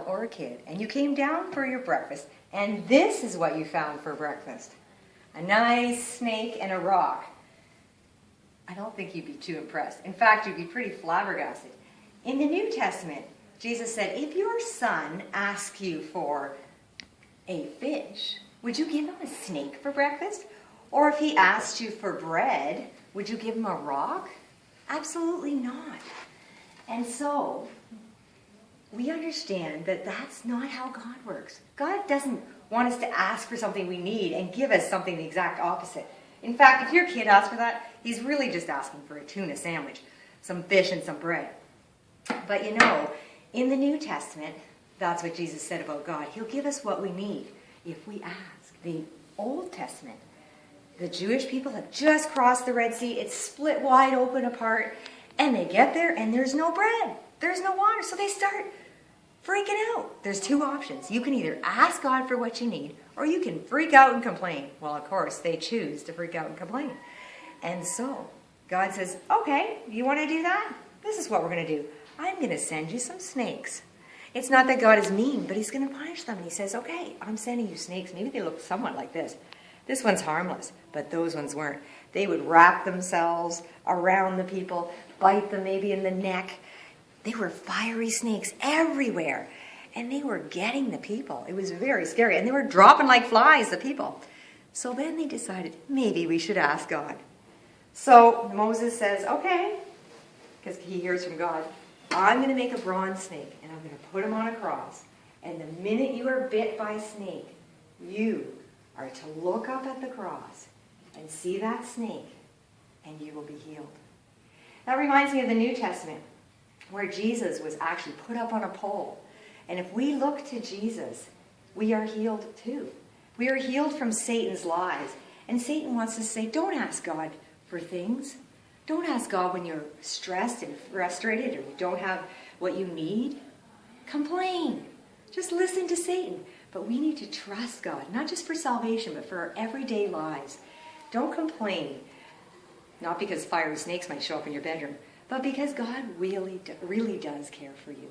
girl or a kid and you came down for your breakfast and this is what you found for breakfast, a nice snake and a rock, I don't think you'd be too impressed. In fact, you'd be pretty flabbergasted. In the New Testament, Jesus said, if your son asks you for a fish, would you give him a snake for breakfast? Or if he asked you for bread, would you give him a rock? Absolutely not. And so, we understand that that's not how God works. God doesn't want us to ask for something we need and give us something the exact opposite. In fact, if your kid asks for that, he's really just asking for a tuna sandwich, some fish and some bread. But you know, in the New Testament, that's what Jesus said about God. He'll give us what we need if we ask. The Old Testament, the Jewish people have just crossed the Red Sea. It's split wide open apart. And they get there and there's no bread. There's no water. So they start freaking out. There's two options. You can either ask God for what you need or you can freak out and complain. Well, of course, they choose to freak out and complain. And so God says, okay, you want to do that? This is what we're going to do. I'm going to send you some snakes. It's not that God is mean, but he's going to punish them. And he says, okay, I'm sending you snakes. Maybe they look somewhat like this. This one's harmless, but those ones weren't. They would wrap themselves around the people, bite them maybe in the neck. They were fiery snakes everywhere. And they were getting the people. It was very scary. And they were dropping like flies, the people. So then they decided, maybe we should ask God. So Moses says, okay, because he hears from God, I'm going to make a bronze snake, and I'm going to put him on a cross. And the minute you are bit by a snake, you are to look up at the cross and see that snake, and you will be healed. That reminds me of the New Testament, where Jesus was actually put up on a pole. And if we look to Jesus, we are healed too. We are healed from Satan's lies. And Satan wants us to say, don't ask God for things. Don't ask God when you're stressed and frustrated or you don't have what you need. Complain. Just listen to Satan. But we need to trust God, not just for salvation, but for our everyday lives. Don't complain. Not because fiery snakes might show up in your bedroom, but because God really does care for you.